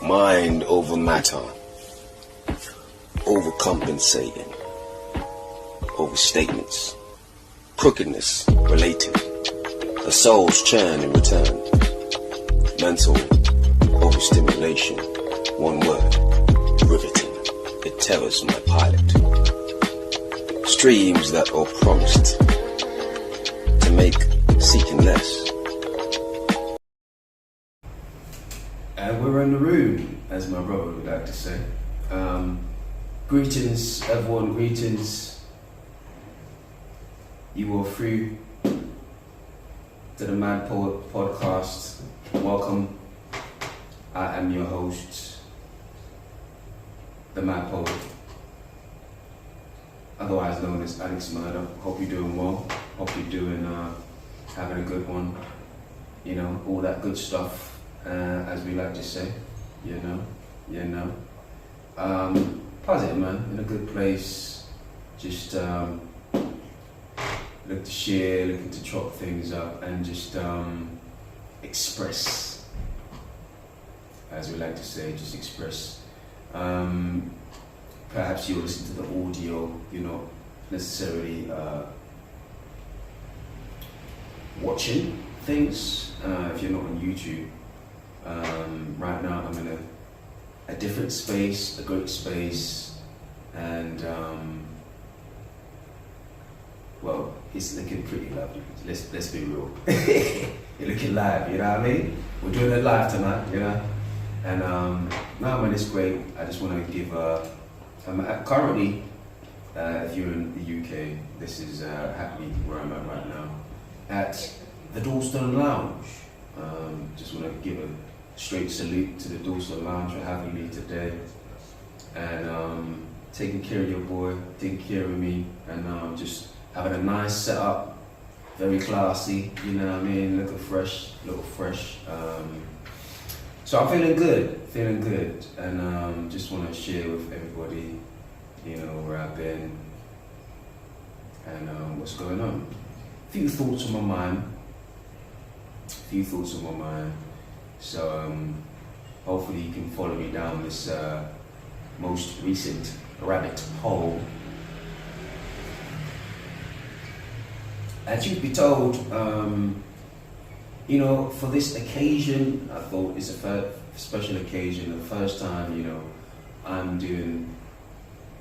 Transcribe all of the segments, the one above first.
Mind over matter, overcompensating, overstatements, crookedness related, the soul's churn in return, mental overstimulation, one word, riveting, it tells my pilot. Streams that are promised to make seeking less. And we're in the room, as my brother would like to say. Greetings, everyone, greetings. You are through to the Mad Poet Podcast. Welcome. I am your host, the Mad Poet, otherwise known as Alex Murder. Hope you're doing well. Hope you're doing, having a good one. You know, all that good stuff. As we like to say, you know. Positive, man, in a good place. Just look to share, looking to chop things up and just express, as we like to say, just express. Perhaps you'll listen to the audio, you're not necessarily watching things if you're not on YouTube. Right now I'm in a different space, a great space, and well, it's looking pretty lovely. Let's be real. You're looking live, you know what I mean? We're doing it live tonight, you know? And no man, it's great. I just want to give currently, if you're in the UK, this is happening where I'm at right now, at the Doorstone Lounge. Just want to give a straight salute to the Doorstone Lounge for having me today, and taking care of your boy, taking care of me, and just having a nice setup, very classy, you know what I mean, looking fresh, look fresh. So I'm feeling good, and just want to share with everybody, you know, where I've been and what's going on. A few thoughts on my mind. So hopefully you can follow me down this most recent rabbit hole. And truth be told, you know, for this occasion, I thought it's a special occasion, the first time, you know, I'm doing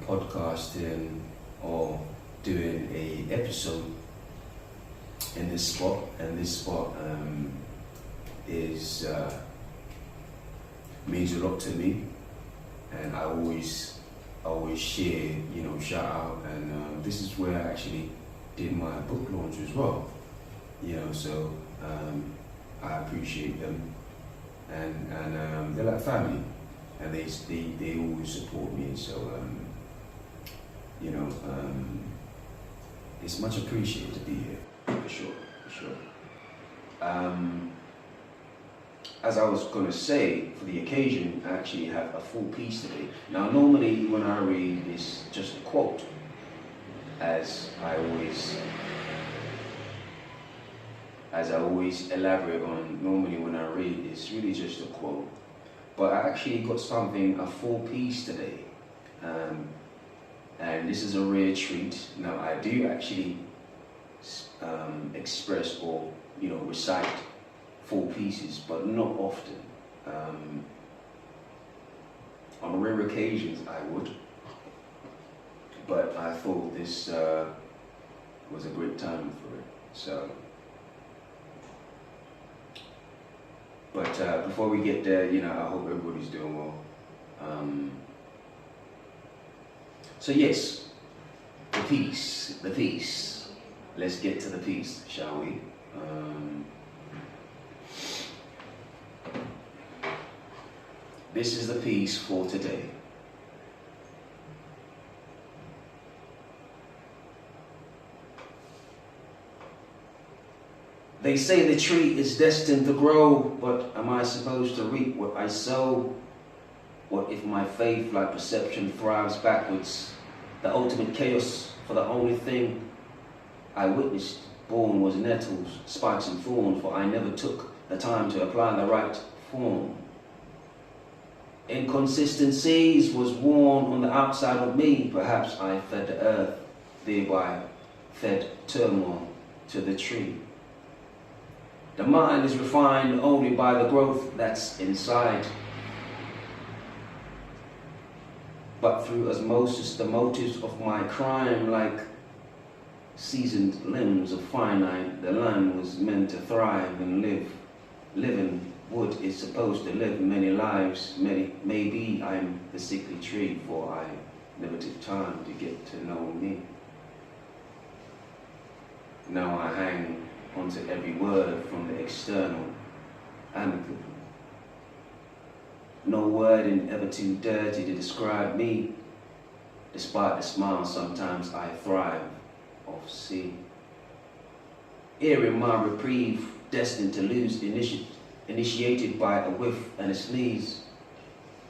podcasting or doing a episode in this spot, and this spot is means a lot to me, and I always share, you know, shout out, and this is where I actually did my book launch as well, you know, so I appreciate them, and they're like family, and they always support me, so you know, it's much appreciated to be here. For sure. As I was going to say, for the occasion, I actually have a full piece today. Now, normally when I read, it's just a quote, as I always elaborate on. Normally when I read, it's really just a quote. But I actually got a full piece today, and this is a rare treat. Now, I do actually express or, you know, recite full pieces, but not often. On rare occasions I would, but I thought this was a great time for it. So, but before we get there, you know, I hope everybody's doing well. So yes, the piece. Let's get to the piece, shall we? This is the piece for today. They say the tree is destined to grow, but am I supposed to reap what I sow? What if my faith, like perception, thrives backwards? The ultimate chaos, for the only thing I witnessed born was nettles, spikes and thorns, for I never took the time to apply the right form. Inconsistencies was worn on the outside of me. Perhaps I fed the earth, thereby fed turmoil to the tree. The mind is refined only by the growth that's inside. But through osmosis, the motives of my crime, like seasoned limbs of finite, the land was meant to thrive and live. Living wood is supposed to live many lives. Maybe I'm the sickly tree, for I never took time to get to know me. Now I hang onto every word from the external, amicable. No wording ever too dirty to describe me. Despite the smile, sometimes I thrive off sea. Hearing my reprieve, destined to lose, initiated by a whiff and a sneeze.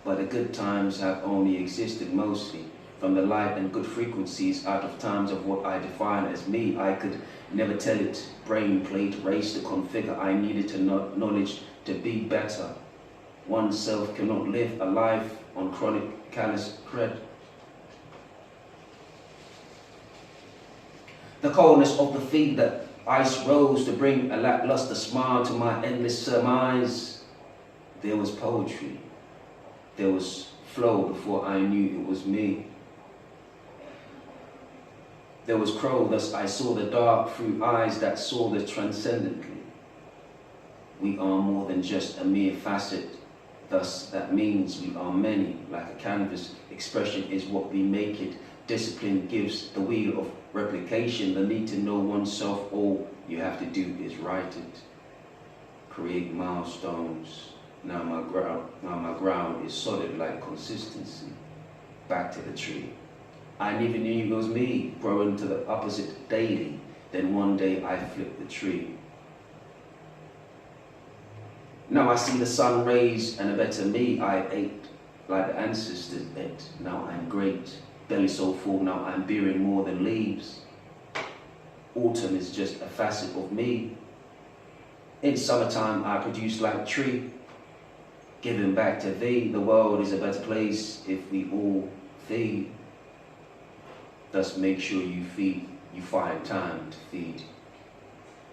But the good times have only existed mostly from the light and good frequencies out of times of what I define as me. I could never tell it. Brain plate race to configure. I needed to knowledge to be better. Oneself cannot live a life on chronic callous cred. The coldness of the feet that ice rose to bring a lackluster smile to my endless surmise. There was poetry. There was flow before I knew it was me. There was crow, thus I saw the dark through eyes that saw the transcendently. We are more than just a mere facet. Thus, that means we are many, like a canvas. Expression is what we make it. Discipline gives the wheel of replication, the need to know oneself. All you have to do is write it. Create milestones. Now my ground is solid like consistency. Back to the tree. I never knew it was me, growing to the opposite daily. Then one day I flipped the tree. Now I see the sun rays and a better me. I ate like the ancestors ate. Now I'm great. Belly so full, now I'm bearing more than leaves. Autumn is just a facet of me. In summertime I produce like tree. Giving back to thee, the world is a better place if we all feed. Thus make sure you find time to feed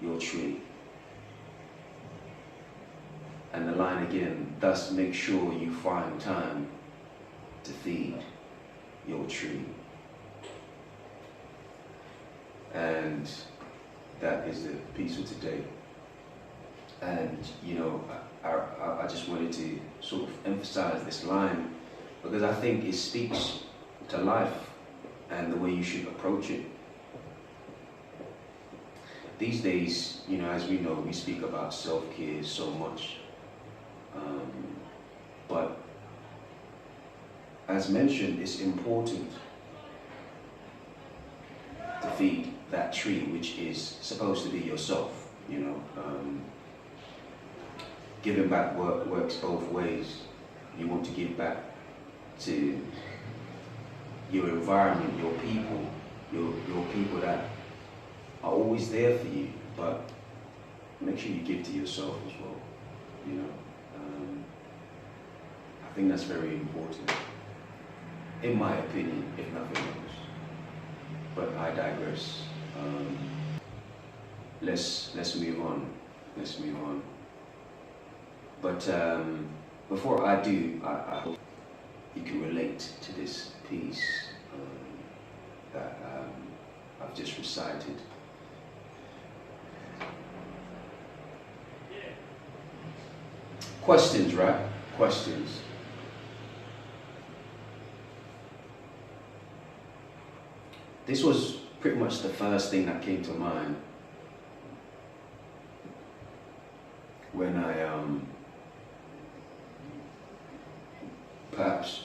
your tree. And the line again, thus make sure you find time to feed your tree. And that is the piece for today. And you know, I just wanted to sort of emphasize this line because I think it speaks to life and the way you should approach it. These days, you know, as we know, we speak about self-care so much. But as mentioned, it's important to feed that tree, which is supposed to be yourself, you know. Giving back works both ways. You want to give back to your environment, your people that are always there for you, but make sure you give to yourself as well, you know. I think that's very important, in my opinion, if nothing else. But I digress. Let's move on. Let's move on. But before I do, I hope you can relate to this piece that I've just recited. Questions, right? Questions. This was pretty much the first thing that came to mind when I perhaps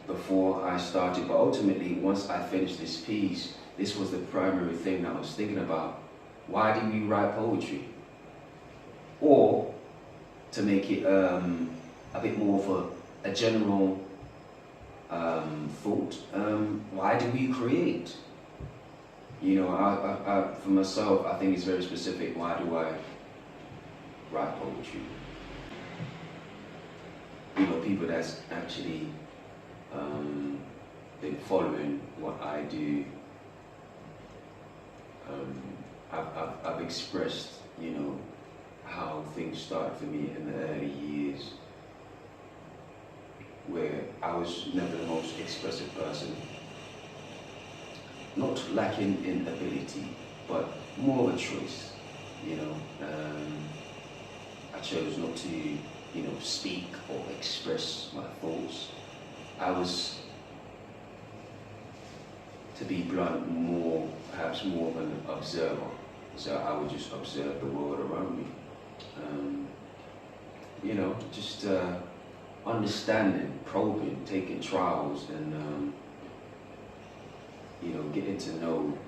before I started, but ultimately once I finished this piece, this was the primary thing that I was thinking about. Why do we write poetry? Or to make it a bit more of a general thought, why do we create? You know, I for myself, I think it's very specific. Why do I write poetry? people that's actually been following what I do. I've expressed, how things started for me in the early years, where I was never the most expressive person, not lacking in ability, but more of a choice. I chose not to, speak or express my thoughts. I was, to be blunt, perhaps more of an observer. So I would just observe the world around me. Just understanding, probing, taking trials, and getting to know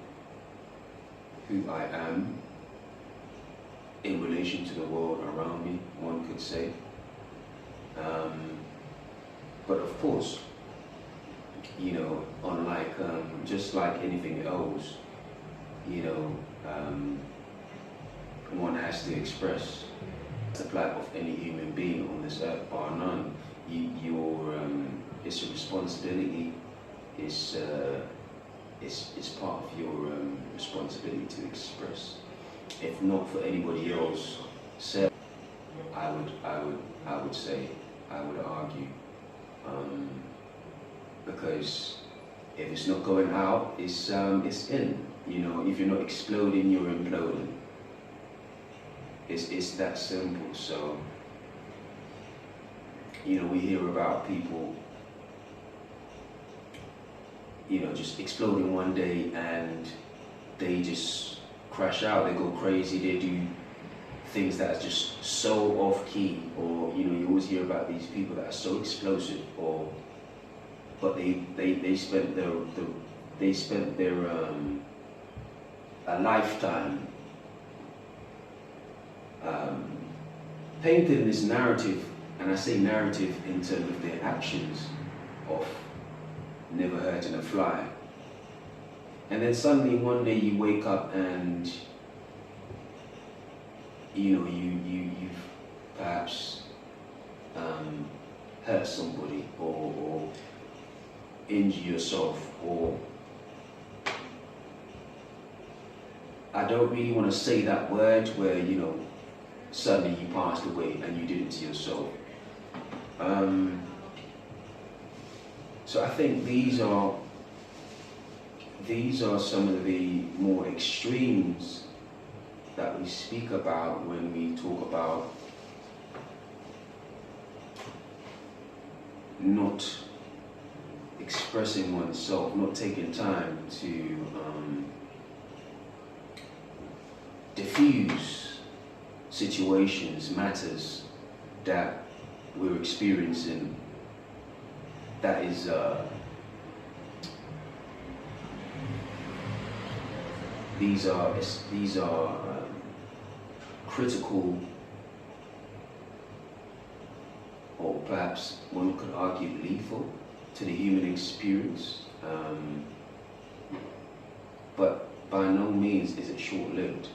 who I am in relation to the world around me, one could say. But of course, unlike, just like anything else, one has to express the plight of any human being on this earth, bar none. It's a responsibility. It's part of your responsibility to express. If not for anybody else, I would say, I would argue, because if it's not going out, it's in. If you're not exploding, you're imploding. It's that simple. So, we hear about people, just exploding one day and they just crash out, they go crazy, they do things that are just so off key, or you always hear about these people that are so explosive, but they spent their a lifetime painting this narrative, and I say narrative in terms of their actions of never hurting a fly. And then suddenly one day you wake up and you've perhaps hurt somebody or injure yourself, or I don't really want to say that word where suddenly you passed away and you did it to yourself. So I think these are some of the more extremes that we speak about when we talk about not expressing oneself, not taking time to diffuse situations, matters that we're experiencing. That is these are critical, or perhaps one could argue lethal to the human experience, but by no means is it short-lived,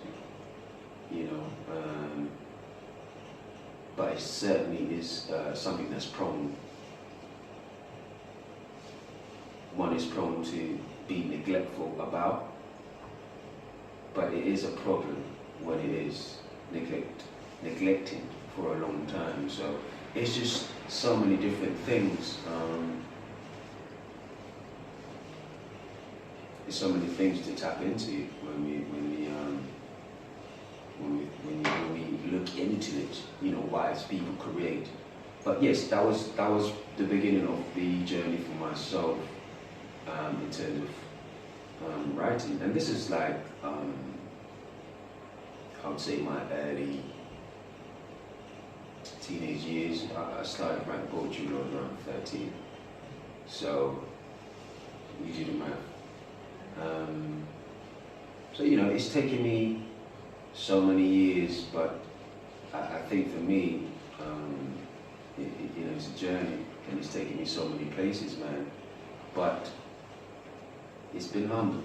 but it certainly is something that's prone. One is prone to be neglectful about, but it is a problem when it is neglected for a long time. So it's just so many different things. There's so many things to tap into when we look into it. Why people create. But yes, that was the beginning of the journey for myself. In terms of writing, and this is like I would say my early teenage years. I started writing poetry when I was around 13, so you do the math. So it's taken me so many years, but I think for me, it's a journey, and it's taken me so many places, man. But it's been humbling,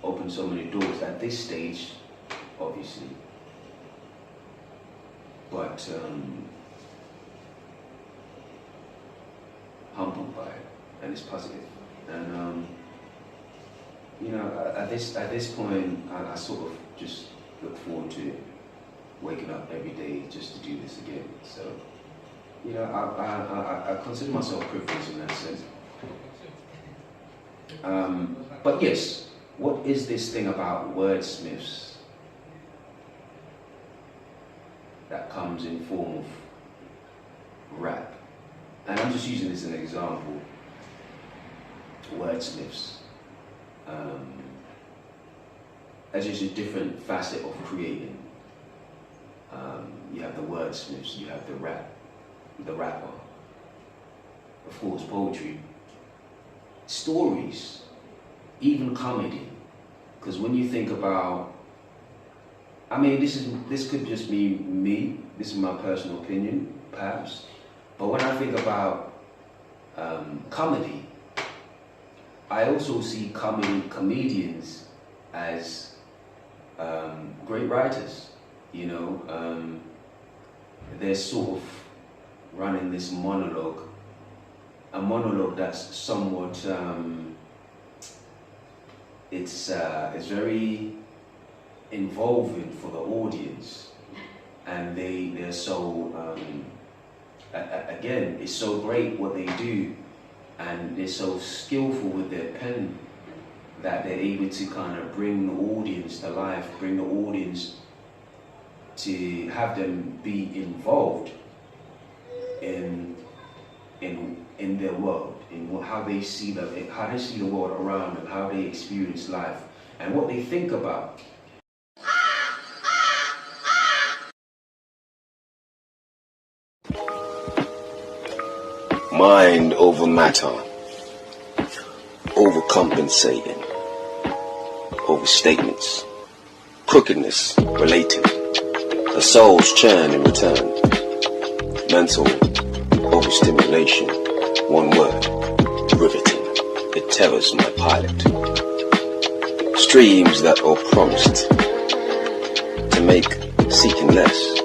opened so many doors at this stage, obviously. But humbled by it, and it's positive. And you know, at this point, I sort of just look forward to waking up every day just to do this again. So, you know, I consider myself privileged in that sense. But yes, what is this thing about wordsmiths that comes in form of rap? And I'm just using this as an example. Wordsmiths. As just a different facet of creating. You have the wordsmiths, you have the rapper. Of course, poetry. Stories, even comedy. Because when you think about, I mean, this could just be me, this is my personal opinion, perhaps. But when I think about comedy, I also see comedians as great writers. You know, they're sort of running this monologue, a monologue that's somewhat, it's very involving for the audience, and they're so, again, it's so great what they do, and they're so skillful with their pen that they're able to kind of bring the audience to life, bring the audience to have them be involved in their world, in how they see the world around them, how they experience life, and what they think about. Mind over matter, overcompensating, overstatements, crookedness related, a soul's churn in return, mental overstimulation, one word, riveting, it terrors my pilot. Streams that are promised to make seeking less.